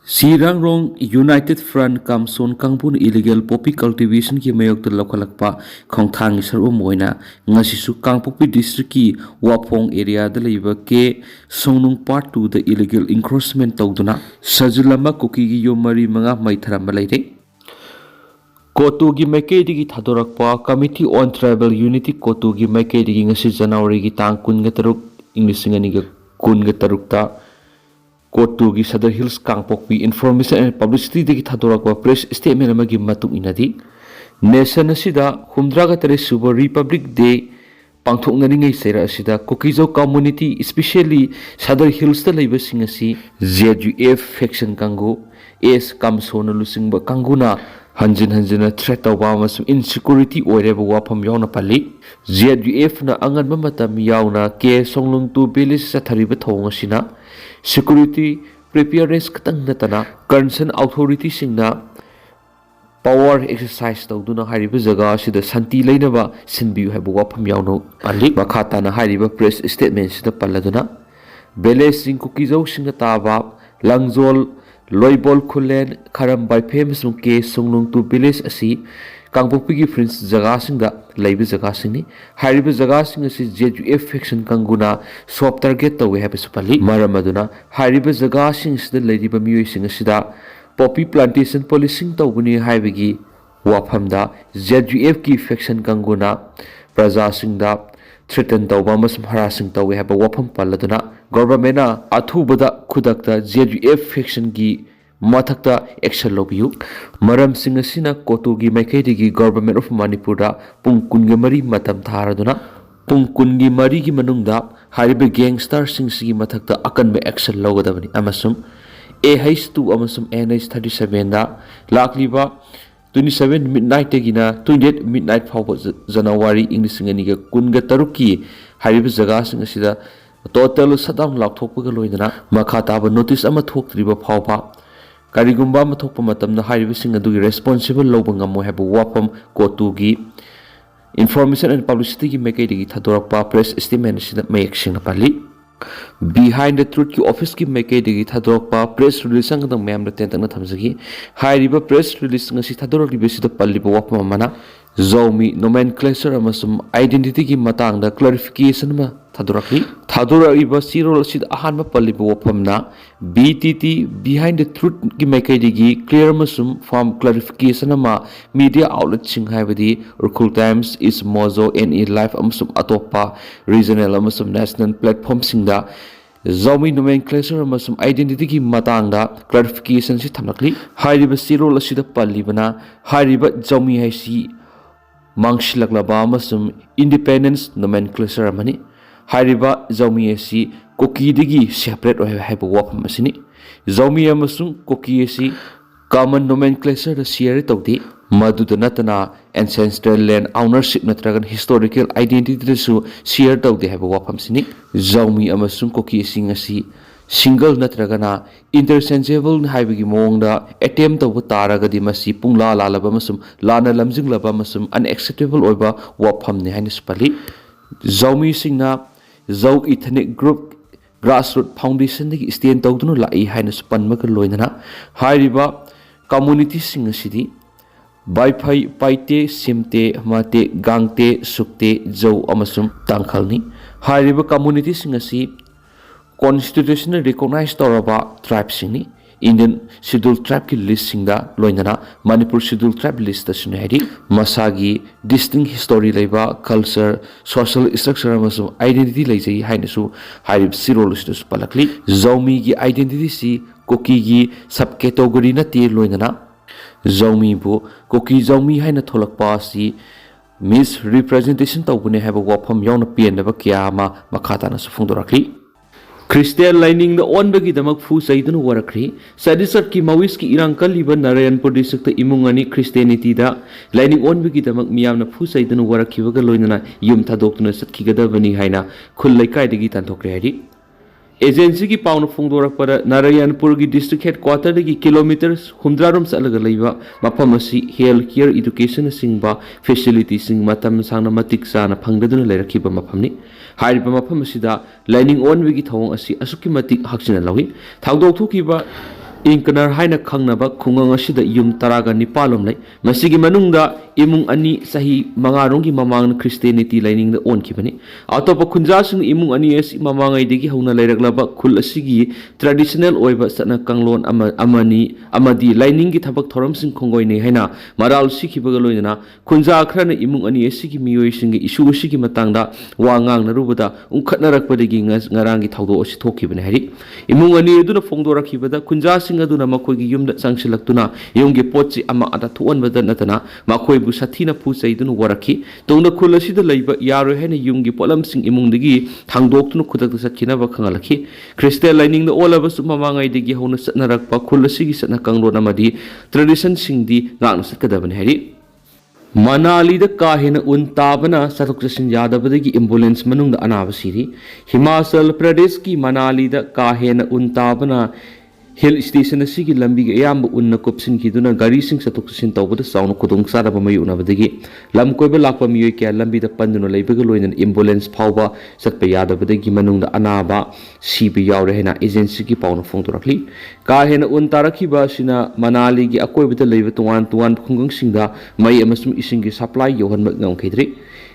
Sirangrong United Front Kamson Kangpun illegal poppy cultivation ki mayok to lokalakpa khongthang isaru moina ngasisu Kangpopi district ki Wapong area da leiba ke Songnung part 2 the illegal encroachment tawduna sajulama Kuki gi yomari manga maitharamba leire Kotu gi maikei digi thadorakpa Committee on Tribal Unity Kotu gi maikei digi ngasi January gi tang 13 English ngani ga 13 ta Kotu gi Southern Hills Kangpopi Information and Publicity digi thadorakpa press statement amagi matung inadi nation asida humdraga tere Super Republic Day pangthoknani ngai sera asida Kokizo community especially Southern Hills ta leiba singasi ZUF faction kango es kamsona lusingba kanguna hanjina threat tawba masum insecurity oireba wafam yauna pali ZUF na angan matam yauna ke songlung tu village sa thariba thong asina security preparedness katang natana concern authority singna power exercise tawduna hariba jaga sida santi leinaba sinbiu haiba wafam yauno pali makhata na hariba press statement sida palladuna village sing Kukizo singa taba langjol loibol khulen kharam by famous ke songlung tu village asi Kangpopi gi friends jaga singda leiba jaga singni hariba jaga sing asi ZUF faction kanguna swap target tawe habi supali maramaduna hariba jaga sing sida leiba miyoi sing asida poppy plantation policing tawbuni haibigi wafamda ZUF ki faction kanguna praja singda threaten tawba masum harassing tawe haba wafam palladuna government na athubada khudakta ZUF faction gi mathakta action lobiyu maram sing asina Kotu gi maikei digi government of Manipur da pung kunga mari matam tharaduna pung kungi mari gi manungda hariba gangster sing sigi mathakta akanba action logadabani amasum AH2 amasum NH37 da lakliba 27 midnight tegina 28 midnight fawba January English ngani ga kunga taruki hariba jaga sing asida total shutdown laothokhre loidana makhata ba notice ama thoktriba fawba karigumba mathokpa matamna hairibising adugi responsible loba ngamo haba wafam Kotu gi information and publicity gi maikei digi thadorakpa press statement sida mayak singna pali behind the truth ki office ki maikei digi thadorakpa press release ang dang mayam da tentang na thamjagi hairiba press release ngasi thadorakli besida palliba wafam mana Zomi nomenclature amasum identity ki matang da clarification ma thaduraiba sirol sid ahanba palliba wafamna BTT behind the truth ki maikei digi clear amasum form clarification ma media outlet sing haibadi Urkhul Times is Mozo NE Live amasum atopa regional amasum national platform singda Zomi nomenclature amasum identity ki matang da clarification si thamlakli hairiba sirol asida pallibana hairiba Zomi haisi mangshilakla amasum independence nomenclature amani hariba Zomi asi Kuki digi separate ohe haiba wafam asini Zomi amasum Kuki asi common nomenclature da share tawdi maduda natana ancestral land ownership natragan historical identity da su share tawdi haiba wafam sini Zomi amasum Kuki asi ngasi single natragana interchangeable haibigi mongda attempt tawba taragadi masi pungla lalaba masum lana lamjinglaba masum unacceptable oiba wafam ne haini spali Zomi singna Zau ethnic group grassroots foundation digi stand tawdunu lai haina spanmaga loinana hairiba community sing asidi baifai paite simte mate gangte sukte zau amasum tangkhalni hairiba community sing asi constitutional recognized toraba tribe singni Indian scheduled tribe ki list singda loinana Manipur scheduled tribe list asune hari masagi distinct history leiba culture social structure amasum identity leijai hainasu harib sirol istus palakli Zomi gi identity si Kuki gi sub category na ti loinana Zomi bu Kuki Zomi haina tholakpa si misrepresentation tawbune haba wafam yauna pianaba kiyama makhata na sufungdorakli Christian lining the on bagi damak fu saidun warakri sadisat ki mawis ki irangkal liba Narayanpur district ta imungani Christianity da lining on bagi damak miyam na fu saidun warakhi waga loinana yum thadokna satki gadabani haina khullai kai dagi tanthokre hari agency ki pauna fungdorak para Narayanpur gi district headquarter dagi kilometers humdrarum salaga leiba mafam asi health care education singba facility sing matam sangna matik sana phangdaduna leirakhiba mafamni hairiba mafam asida lining on wigi thawong asi asuki matik haksina lawi thawdok thukiba इंकनर हाइना खंगनबा खुंगंग असिदा युम तरागा निपालम लै मसिगी मनुंगदा इमुंग अनि सही मंगारोंगी ममांग क्रिस्टियनिटी लाइनिंग द ओन खिबनी अतोप खुंजासिंग इमुंग अनि एसि ममांगैदिगी हौना लैरगलाबा खुल असिगी ट्रेडिशनल ओइबा सना कंगलोन अमनी अमदी लाइनिंग की थबक थोरमसिंग खोंगोइने हैना मराल सिखिबगा लोइना खुंजा खरना इमुंग अनि एसिगी मियोइसिंगी इशु असिगी मतंगदा वा ngangnarubada उंखटनरकपदगी ngaranggi thawdo asi thokibane hari इमुंग अनि एदुना फोंगदोरखिबदा खुंजासिंग aduna makhoi yumda sangsilaktuna yumgi potchi ama ada thuanbada natana makhoi bu sathina phu chaidun warakhi tongna khulasida leiba yaro hena yumgi polamsing imungdigi thangdoktuna khudakta satkina ba khangalakhi crystal lining the olaba su mamangai digi hona satnarakpa khulasigi satna kangro namadi tradition singdi ngana sakadabani hari Manali da kahina untabana satuk sasin yadabadagi ambulance manungda anaba siri Himachal Pradesh ki Manali da kahina untabana hill station असिगी लंबी अयाम उन्न कुपसिनखिदुना गाड़ी सिंग सतुक सिन तौबद साउन खुदोंग सादब मयुनबदगी lump कोइबा Lakpa मियोय क्या लंबी द पंदुना लेबग लोइन एम्बुलेंस फावबा सतप यादबदगी मनुंगदा अनाबा सीबी यावरे हेना एजेंसी की पाउन फोंदोरखली का हेना उन तारखिबा सिना मनाली की अकोइबद लेब तुवान तुवान खुंगंग सिंगदा मई अमसुम इसिंगी सप्लाई योहनम ngamkhidri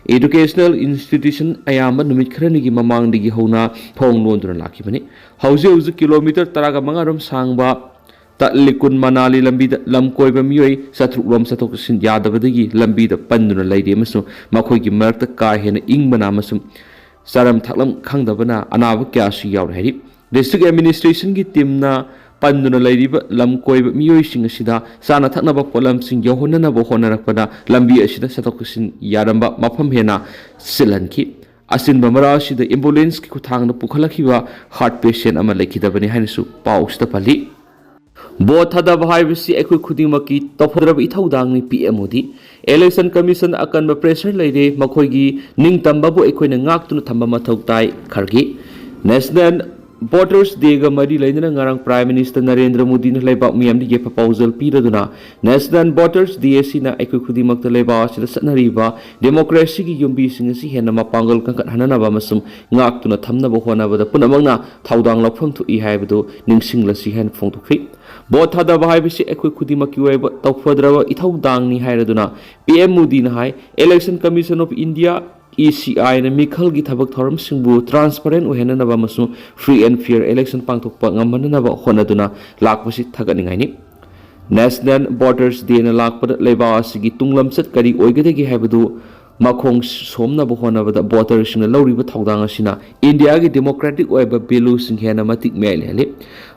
educational institution ayamba numit kharani gi mamang digi hona thong londuna lakhibani hauze kilometer taraga mangarom sangba tatlikun manali lambi da lamkoiba miyoi satruk rom satok sin yadabadagi lambi da panduna laidi masu makhoi gi marakta ka hena ingbana masum saram thaklam khangdabana anaba kya su yaw hari district administration gi teamna panduna lairiba lamkoiba miyoi sing asida sana thaknaba polam sing yohonana bo honarakpada lambi asida satok sin yaramba mafam hena silanki asin bamara asida ambulance ki kuthangna pukhalakhiba heart patient ama lekhidabani hanisu pausta pali bothada bhaibisi ekoi khudimaki tophodrab ithaudangni pmodi election commission akanba pressure leide makhoigi ningtamba bo ekoina ngaktuna thamba mathau tai khargi national Voters Day ga mari lainana ngarang Prime Minister Narendra Modi na laibak miyam di proposal piraduna National Voters Day sina ekoi khudimak ta laibak sida sanariba democracy gi yumbi singa si hena mapangal kangkat hanana ba masum ngaktuna thamna bo hona ba punamangna thaudang lapham thu I haibadu ningsingla si hen phongthukri Both hada ba haibisi ekoi khudimak ki waiba tawfadraba ithaudang ni hairaduna PM Modi na hai Election Commission of India ECI na mikhal gi thabak thoram singbu transparent ohena na ba masu free and fair election pangthokpa ngamana na ba honaduna lakpasi thaganingai ni National Voters Day na lakpa leba asigi tunglam sat kari oigedegi haibadu makhong somna bo hona ba voters na lawriba thaudang asina India gi democratic oiba values sing hena matik mel heli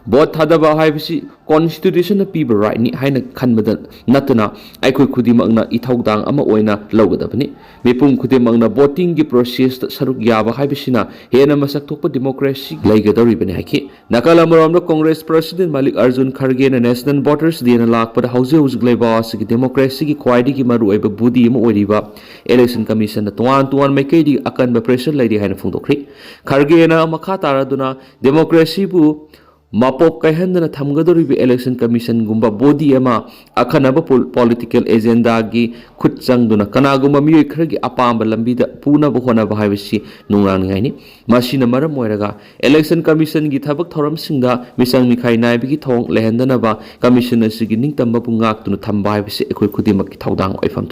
both thada ba haibisi constitution na piba right ni haina khanbada natuna aikoi khudimangna ithaudang ama oina lawgadabani mipum khudimangna voting gi process ta saruk yaba haibisina hena masak thokpa democracy laigadori bani haki nakala maramna Congress President Malik Arjun Kharge na National Voters Day na lakpa hauze laiba asigi democracy gi kwaidi gi maru oiba budi ama oiriba Election Commission na tuan maikai di akan ba pressure laidi haina phungdokri Kharge na makha taraduna democracy bu Mapok kaihandana thamgadoribi Election Commission gumba body ama akhanaba political agenda gi khutchangduna kanagumba miyoi kharagi apamba lambida puna bo hona ba haibisi nungrang ngai ni masina maram oiraga Election Commission gi thabak thoram singda misang mikhai naibi gi thong lehendana ba commission asigi ningtamba pungak tunu thamba haibisi ekoi khudimak ki thaudang oifam